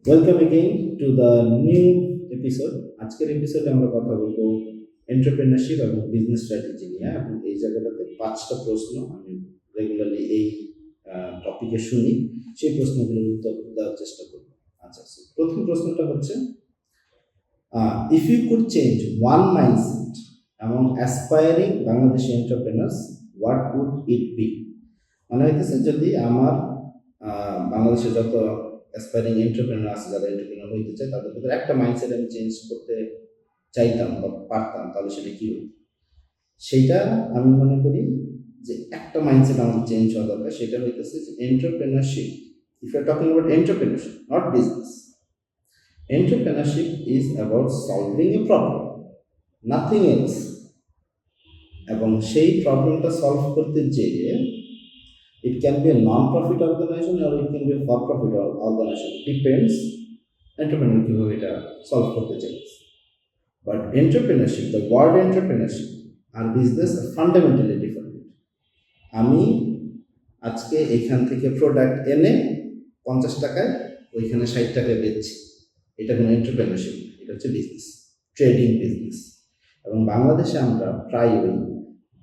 Welcome again to the new episode. আজকের এপিসোডে আমরা কথা বলবো এন্টারপ্রেনারশিপ এবং বিজনেস স্ট্র্যাটেজি নিয়ে। এবং এই জায়গাটাতে 5টা প্রশ্ন আমি রেগুলারলি এই টপিকে শুনি, সেই প্রশ্নগুলোর উত্তর দেওয়ার চেষ্টা করবো। আচ্ছা, প্রথম প্রশ্নটা হচ্ছে, if you could change one mindset among aspiring Bangladeshi entrepreneurs, what would it be? মানে হইতেছে, যদি আমার বাংলাদেশে যত অ্যাসপায়ারিং এন্টারপ্রেনার আছে, যারা এন্টারপ্রেনার হইতে চায়, তাদের ভিতরে একটা মাইন্ডসেট আমি চেঞ্জ করতে চাইতাম বা পারতাম, তাহলে সেটা কি হতো? সেইটা আমি মনে করি যে একটা মাইন্ডসেট আমাদের চেঞ্জ হওয়া দরকার। সেটা হইতেছে যে entrepreneurship, if you are talking about entrepreneurship, not business, entrepreneurship is about solving a problem, nothing else. এবং সেই প্রবলেমটা সলভ করতে যেয়ে it can be a non-profit organization or it can be a for-profit organization, depends entrepreneur কিভাবে এটা solve করতে চাইছে। But entrepreneurship, the word entrepreneurship আর বিজনেস ফান্ডামেন্টালি ডিফারেন্ট। আমি আজকে এখান থেকে প্রোডাক্ট এনে 50 টাকায় ওইখানে 60 টাকায় বেচছি, এটা কোনো এন্টারপ্রেনারশিপ, এটা হচ্ছে বিজনেস, ট্রেডিং বিজনেস। এবং বাংলাদেশে আমরা প্রায় ওই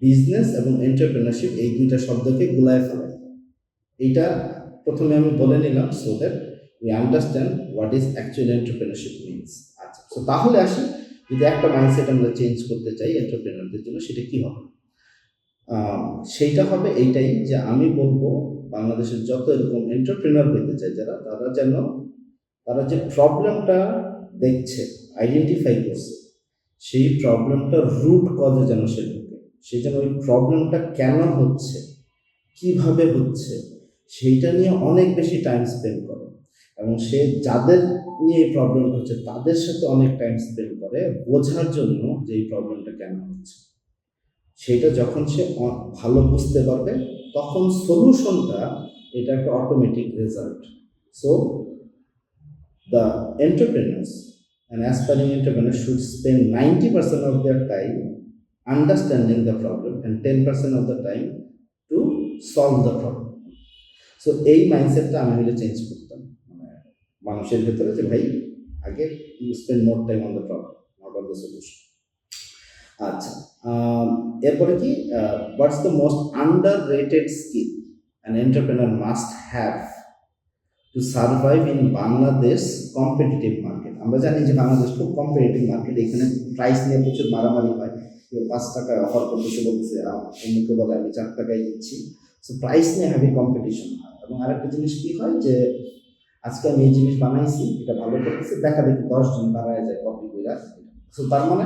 বিজনেস এবং এন্টারপ্রেনারশিপ এই দুইটা শব্দকে গুলায় ফেলাই। এটা প্রথমে আমি বলে নিলাম, so that we understand what is actually entrepreneurship means. আচ্ছা, সো তাহলে আসি, যদি একটা মাইন্ডসেট আমরা চেঞ্জ করতে চাই এন্টারপ্রেনারদের জন্য, সেটা কি হবে? সেইটা হবে এইটাই যে আমি বলবো বাংলাদেশের যত এরকম এন্টারপ্রেনার হইতে চায় যারা, তারা যে প্রবলেমটা দেখছে, আইডেন্টিফাই করছে, সেই প্রবলেমটার রুট কজে যেন সে ঢুকে, সে যেন ওই প্রবলেমটা কেন হচ্ছে, কিভাবে হচ্ছে, সেইটা নিয়ে অনেক বেশি টাইম স্পেন্ড করে। এবং সে যাদের নিয়ে এই প্রবলেম হচ্ছে তাদের সাথে অনেক টাইম স্পেন্ড করে বোঝার জন্য যে এই প্রবলেমটা কেন হচ্ছে। সেটা যখন সে ভালো বুঝতে পারবে, তখন সলিউশনটা, এটা একটা automatic result. So the entrepreneurs and aspiring entrepreneurs should spend 90% of their time understanding the problem and 10% of the time to solve the problem. So এই মাইন্ডসেটটা আমি হলে চেঞ্জ করতাম, মানে মানুষের ভেতরে, যে ভাই আগে you spend more time on the problem, not on the solution. আচ্ছা, এরপরে কি, what's the most underrated skill an entrepreneur must have to survive in Bangladesh competitive market? আমরা জানি যে বাংলাদেশ খুব কম্পিটিটিভ মার্কেট, এখানে প্রাইস নিয়ে প্রচুর মারামারি হয়। কেউ 5 টাকায় অফার করতেছে, বলতেছে অমুকে বলে আমি 4 টাকায় দিচ্ছি। সো প্রাইস নিয়ে হ্যাভি কম্পিটিশন হয়। এবং আরেকটা জিনিস কি হয়, যে আজকে আমি এই জিনিস বানাইছি, এটা ভালো করতেছে, দেখা দেখি 10 জন বানায় যায় কপি করে। সো তার মানে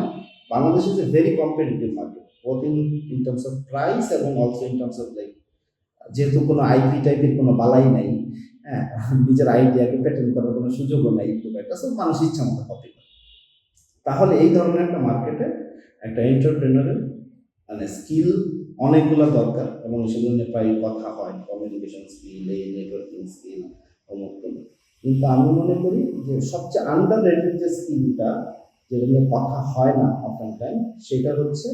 Bangladesh is a very competitive market, both in terms of price এবং also in terms of like, যেহেতু কোনো আইপি টাইপের কোনো বালাই নাই, হ্যাঁ, নিজের আইডিয়াকে প্যাটেন্ট করার কোনো সুযোগও নাই খুব একটা, সব মানুষ ইচ্ছা মতো কপি করে। তাহলে এই ধরনের একটা মার্কেটে একটা এন্টারপ্রেনারের মানে স্কিল অনেকগুলো দরকার, এবং সেগুলো নিয়ে প্রায় কথা হয়, কমিউনিকেশন স্কিল, এই নেটওয়ার্কিং স্কিল, অমুক। কিন্তু আমি মনে করি যে সবচেয়ে আন্ডার রেটেড যে স্কিলটা, যেটা নিয়ে কথা হয় না অফেন টাইম, সেটা হচ্ছে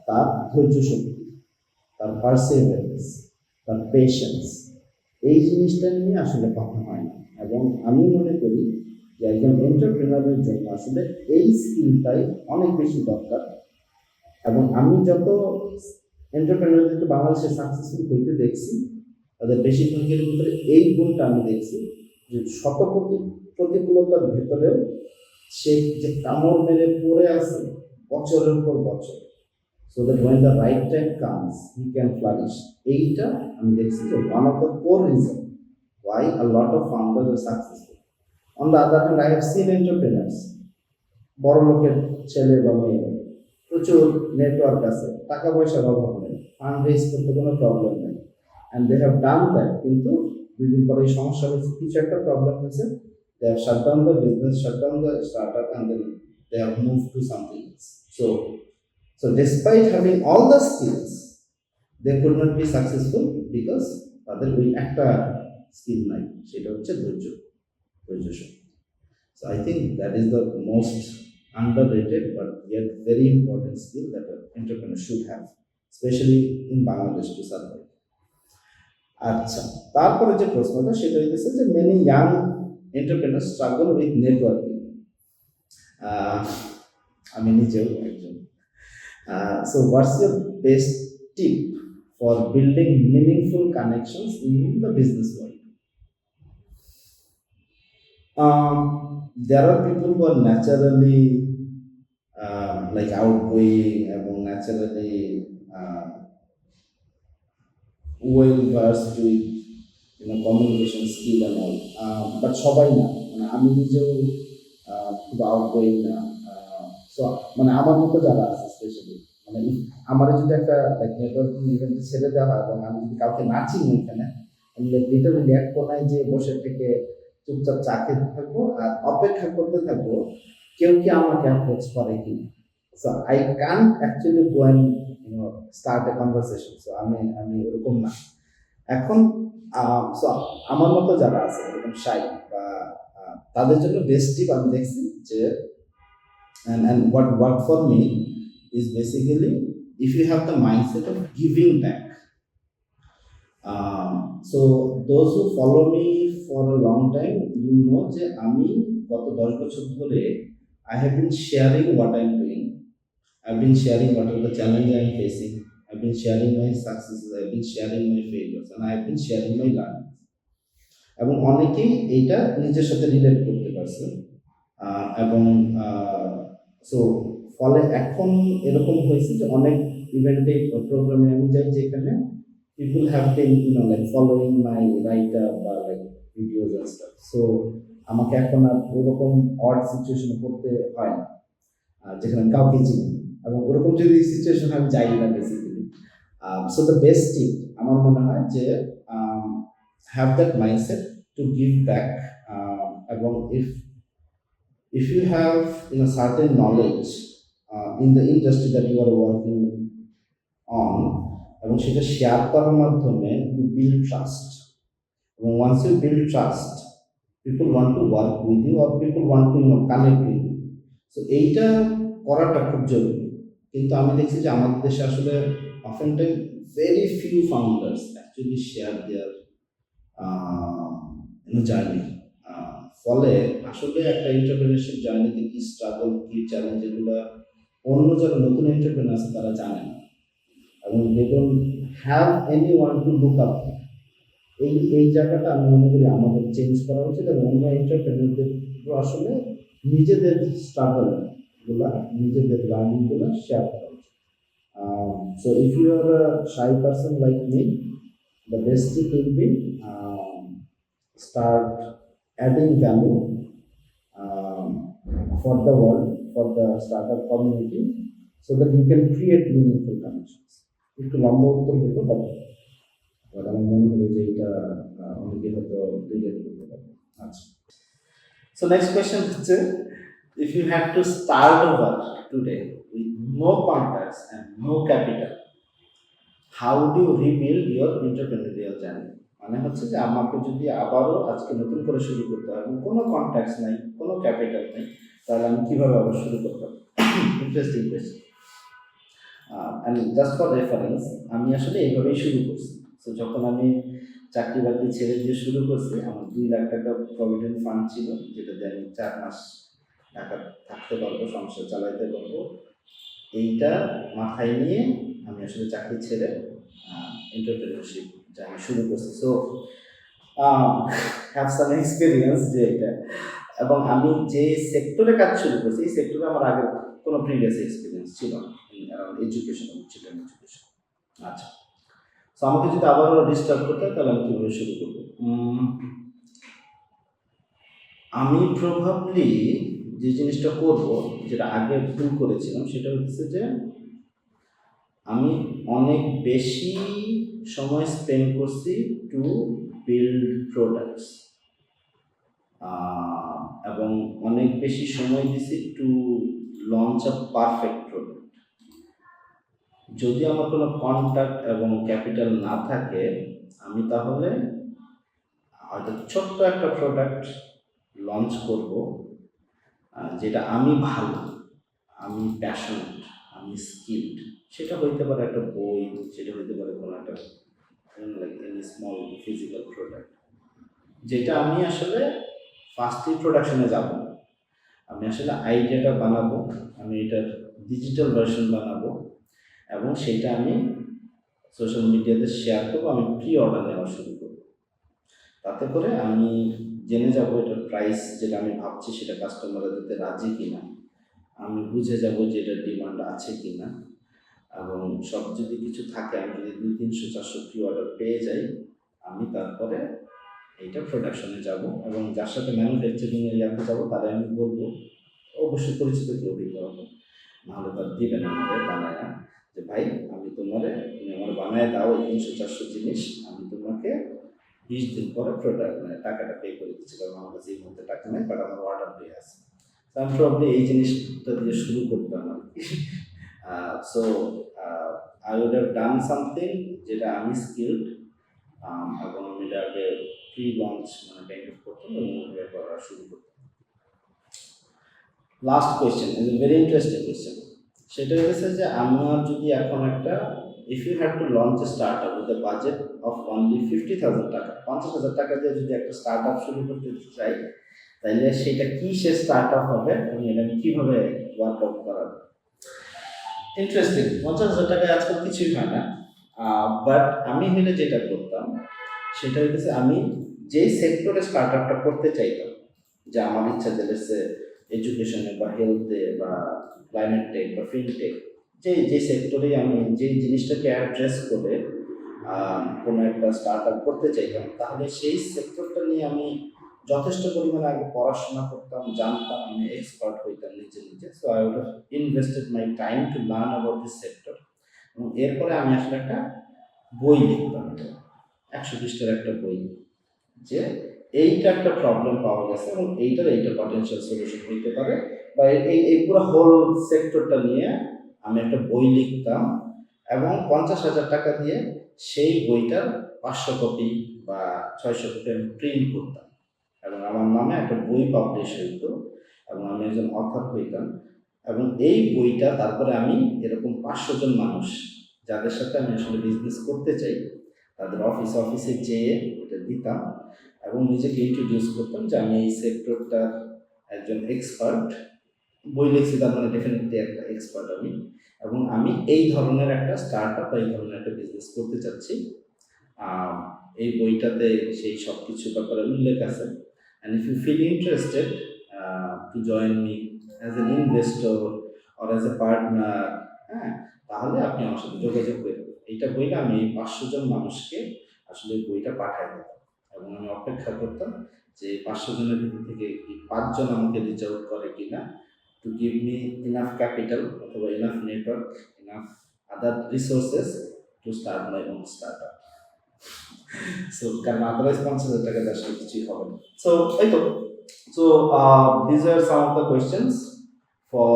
তার ধৈর্য শক্তি, তার পারসিভারেন্স, তার পেশেন্স। এই জিনিসটা নিয়ে আসলে কথা হয় না। এবং আমি মনে করি যে একজন এন্টারপ্রেনারের জন্য আসলে এই স্কিলটাই অনেক বেশি দরকার। এবং আমি যত এন্টারপ্রেনারদেরকে বাংলাদেশে সাকসেসফুল হইতে দেখছি, তাদের বেশিরভাগের ভিতরে এই গুণটা আমি দেখছি, যে শত প্রতিকূলতার ভেতরেও সে যে কামড় মেরে পড়ে আছে বছরের পর বছর, so that when the right time comes he can flourish. এইটা আমি দেখছি যে one of the core reason why a lot of founders are successful. On the other hand, I have seen entrepreneurs, বড় লোকের ছেলে বা মেয়ে, প্রচুর নেটওয়ার্ক আছে, টাকা পয়সার অভাব নেই, ফান্ড রেজ করতে কোনো প্রবলেম নেই, and they have done that. কিন্তু 2 দিন পরে সমস্যা হয়েছে, কিছু একটা প্রবলেম হয়েছে, they have shut down the business, shut down the startup, and then they have moved to something else. So despite having all the skills, they could not be successful because তাদের ওই একটা skill নাই, সেটা হচ্ছে ধৈর্য শক্তি। So I think that is the most underrated but yet very important skill that an entrepreneur should have, especially in Bangladesh to survive. আচ্ছা, তারপরে যে প্রশ্নটা সেটা হইতেছে যে many young entrepreneurs struggle with networking. আমি নিজেও একজন। So what's your best tip for building meaningful connections in the business world? There are people who are naturally like outgoing এবং naturally well versed with communication skill and all, but সবাই না, মানে আমি নিজেও খুব আউটগোয়িং না। So মানে আমার মতো যারা আছে স্পেশালি, মানে আমার যদি একটা লাইক নেটওয়ার্কিং ইভেন্টে ছেড়ে দেওয়া হয় এবং আমি যদি কাউকে না চিনি ওইখানে, আমি লিটারালি এক কোনায় যে বসে থেকে চুপচাপ চা খেতে থাকবো আর অপেক্ষা করতে থাকবো কেউ কি আমাকে অ্যাপ্রোচ করে কি। So I can't actually go and start a conversation. So আমি ওরকম না এখন। সো আমার মতো যারা আছে এরকম শাই বা তাদের জন্য বেস্ট টিপ আমি দেখছি যে and what worked for me is basically if you have the mindset of giving back. So those who follow me for a long time, you know যে আমি গত 10 বছর ধরে I have been sharing what I'm doing. I've been sharing what are the challenges I'm facing. I've been sharing my successes. I've been sharing my failures, and I've been sharing my learning. এবং অনেকেই এইটা নিজের সাথে relate করতে পারছে এবং so ফলে এখন এরকম হয়েছে যে অনেক ইভেন্টে প্রোগ্রামে আমি যাই যেখানে people have been like following my writer বা like videos and stuff. So আমাকে এখন আর ওরকম অড সিচুয়েশনে পড়তে হয় না যেখানে কাউকে চিনি, এবং ওরকম যদি সিচুয়েশন আমি যাই না বেসিক্যালি। সো দ্য বেস্ট টিপ আমার মনে হয় যে have that mindset to give back, এবং if you have certain knowledge in the industry that you are working on, এবং সেটা শেয়ার করার মাধ্যমে you build trust, এবং once you build trust people want to work with you or people want to connect with you. So এইটা করাটা খুব জরুরি। কিন্তু আমি দেখছি যে আমাদের দেশে আসলে often time very few founders actually share their journey. ফলে আসলে একটা এন্টারপ্রেনারশিপ জার্নিতে কি স্ট্রাগল কি চ্যালেঞ্জ এগুলো অন্য যারা নতুন এন্টারপ্রেনার আছে তারা জানে না, এবং they don't have anyone to look up. এই জায়গাটা আমি মনে করি আমাদের চেঞ্জ করা উচিত, এবং অন্য এন্টারপ্রেনারদের আসলে নিজেদের স্ট্রাগল গুলা নিজেদের লার্নিং গুলা শেয়ার করা উচিত। So if you are a shy person like me, the best tip will be start adding value for the world, for the startup community, so that you can create meaningful connections. একটু লম্বা উত্তর হলো, but আমার মনে হলো যে এটা অনেকে হয়তো রিলেট করতে পারবে। আচ্ছা, সো নেক্সট কোয়েশ্চেন হচ্ছে, if you had to start over today with no contacts and no capital, how do you rebuild your entrepreneurial journey? মানে হচ্ছে যে আমাকে যদি আবারও আজকে নতুন করে শুরু করতে হয় এবং কোনো কন্ট্যাক্টস নাই, কোনো ক্যাপিটাল নেই, তাহলে আমি কীভাবে আবার শুরু করতে হবে? Interesting question. And just for reference, আমি আসলে এইভাবেই শুরু করছি। তো যখন আমি চাকরি বাকরি ছেড়ে দিয়ে শুরু করছি, আমার 2 লাখ টাকা প্রভিডেন্ট ফান্ড ছিল, যেটা দিয়ে আমি 4 মাস টাকা থাকতে পারবো, সংসার চালাইতে পারবো। এইটা মাথায় নিয়ে আমি আসলে চাকরি ছেড়ে এন্টারপ্রেনারশিপ জার্নি শুরু করছি। সো হ্যাভ সাম এক্সপিরিয়েন্স যে এটা, এবং আমি যে সেক্টরে কাজ শুরু করছি এই সেক্টরে আমার আগের কোনো প্রিভিয়াস এক্সপিরিয়েন্স ছিল না, অ্যারাউন্ড এডুকেশন এবং চিলড্রেন এডুকেশন। আচ্ছা, সো আমাকে যদি আবারও রিস্টার্ট করতে হয় তাহলে আমি কীভাবে শুরু করবো? আমি প্রবাবলি যে জিনিসটা করব, যেটা আগে ভুল করেছিলাম, সেটা হচ্ছে যে আমি অনেক বেশি সময় স্পেন্ড করছি টু বিল্ড প্রোডাক্টস, এবং অনেক বেশি সময় দিছি to launch a perfect product. যদি আমার কোনো কন্ট্যাক্ট এবং ক্যাপিটাল না থাকে, আমি তাহলে হয়তো ছোট্ট একটা প্রোডাক্ট লঞ্চ করব, যেটা আমি ভালো, আমি প্যাশনেট, আমি স্কিলড। সেটা হইতে পারে একটা বই, সেটা হইতে পারে কোনো একটা like any small physical product, যেটা আমি আসলে ফার্স্টলি প্রোডাকশনে যাব না। আমি আসলে আইডিয়াটা বানাবো, আমি এটার ডিজিটাল ভার্সন বানাবো এবং সেটা আমি সোশ্যাল মিডিয়াতে শেয়ার করবো, আমি প্রি অর্ডার নেওয়া শুরু করবো। তাতে করে আমি জেনে যাব এটার প্রাইস যেটা আমি ভাবছি সেটা কাস্টমাররা দিতে রাজি কিনা, আমি বুঝে যাব যে এটার ডিমান্ড আছে কিনা, এবং সব যদি কিছু থাকে, আমি যদি 200-300-400 প্রি অর্ডার পেয়ে যাই, আমি তারপরে এইটা প্রোডাকশনে যাব এবং যার সাথে ম্যানুফ্যাকচারিং এরিয়াতে যাবো তাদের আমি বলবো, অবশ্যই পরিচিত কেউ দিতে হবে, নাহলে তার দিবে না আমাদের বানায় না, যে ভাই আমি তুমি আমার বানায় দাও এই 300-400 জিনিস, আমি তোমাকে 20 দিন পরে প্রোডাক্ট মানে টাকাটা পে করে দিচ্ছি, কারণ আমার কাছে এই মুহূর্তে টাকা নেই, বাট আমার অর্ডার পেয়ে আছে। আমি প্রবলি এই জিনিসটা দিয়ে শুরু করতাম আর কি। So I would have done something যেটা আমি স্কিলড, এবং আমি এটাকে প্রি লঞ্চ মানে কাইন্ড অফ করতাম এবং ওটা করা শুরু করতাম। Last question is a very interesting question. সেটা হচ্ছে যে আমার যদি এখন একটা, if you have to launch a startup with a budget of only 50,000 টাকা, 50,000 টাকা দিয়ে যদি একটা স্টার্ট আপ শুরু করতে চাই, তাহলে সেটা কি সে স্টার্ট আপ হবে এবং এটা আমি কীভাবে ওয়ার্কআউট করাবো। ইন্টারেস্টিং। 50,000 টাকায় আজকাল কিছুই হয় না, বাট আমি হলে যেটা করতাম সেটা হচ্ছে আমি যেই সেক্টরে স্টার্ট আপটা করতে চাইতাম, যে আমার ইচ্ছা যে এডুকেশনে বা হেলথে বা ক্লাইমেট টেক বা ফিনটেক, যে সেক্টরে আমি যেই জিনিসটাকে অ্যাড্রেস করে কোনো একটা স্টার্ট আপ করতে চাইতাম, তাহলে সেই সেক্টরটা নিয়ে আমি যথেষ্ট পরিমাণে আগে পড়াশোনা করতাম, জানতাম, আমি এক্সপার্ট হইতাম নিজে নিজে। So I would have invested my time to learn about this sector, এবং এরপরে আমি আসলে একটা বই লিখতাম, 100 পৃষ্ঠার একটা বই, যে এইটা একটা প্রবলেম পাওয়া গেছে এবং এইটা পটেনশিয়াল সলিউশন হইতে পারে, বা এই পুরো হোল সেক্টরটা নিয়ে আমি একটা বই লিখতাম এবং 50,000 টাকা দিয়ে সেই বইটার 500 কপি বা 600 কপি আমি প্রিন্ট করতাম এবং আমার নামে একটা বই পাবলিশ হইতো এবং আমি একজন অথর হইতাম, এবং এই বইটা তারপরে আমি এরকম 500 জন মানুষ যাদের সাথে আমি আসলে বিজনেস করতে চাই তাদের অফিসে যেয়ে এটা দিতাম এবং নিজেকে ইন্ট্রোডিউস করতাম যে আমি এই সেক্টরটার একজন এক্সপার্ট, বই লিখছি তার মানে ডেফিনেটলি একটা এক্সপার্ট আমি, এবং আমি এই ধরনের একটা স্টার্ট আপ বা এই ধরনের একটা বিজনেস করতে চাচ্ছি। এই বইটাতে সেই সব কিছু ব্যাপারে উল্লেখ আছে, and if you feel interested to join me as an investor or as a partner, হ্যাঁ, তাহলে আপনি আমার সাথে যোগাযোগ করবেন। এইটা বইটা আমি 500 জন মানুষকে আসলে বইটা পাঠাই দিতাম এবং আমি অপেক্ষা করতাম যে 500 জনের ভিতর থেকে কি 5 জন আমাকে রিচ আউট করে কিনা, to give me enough capital অথবা enough network, enough other resources to start my own startup. So কারণ আদারওয়াইজ 50,000 টাকা দিয়ে আসলে কিছুই হবে না। সো এই তো, so these are some of the questions for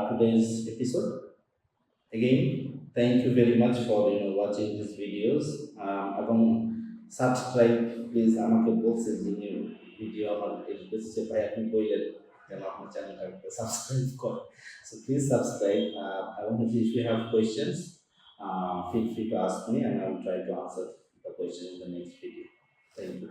today's episode. Again, thank you very much for watching these videos, এবং সাবস্ক্রাইব প্লিজ, আমাকে বলছে যিনি ভিডিও আমার এসেছে ভাই আপনি বললেন যেন আপনার চ্যানেলটাকে সাবস্ক্রাইব করে, সো প্লিজ সাবস্ক্রাইব, এবং if you have questions feel free to ask me and I will try to answer the question in the next video. Thank you.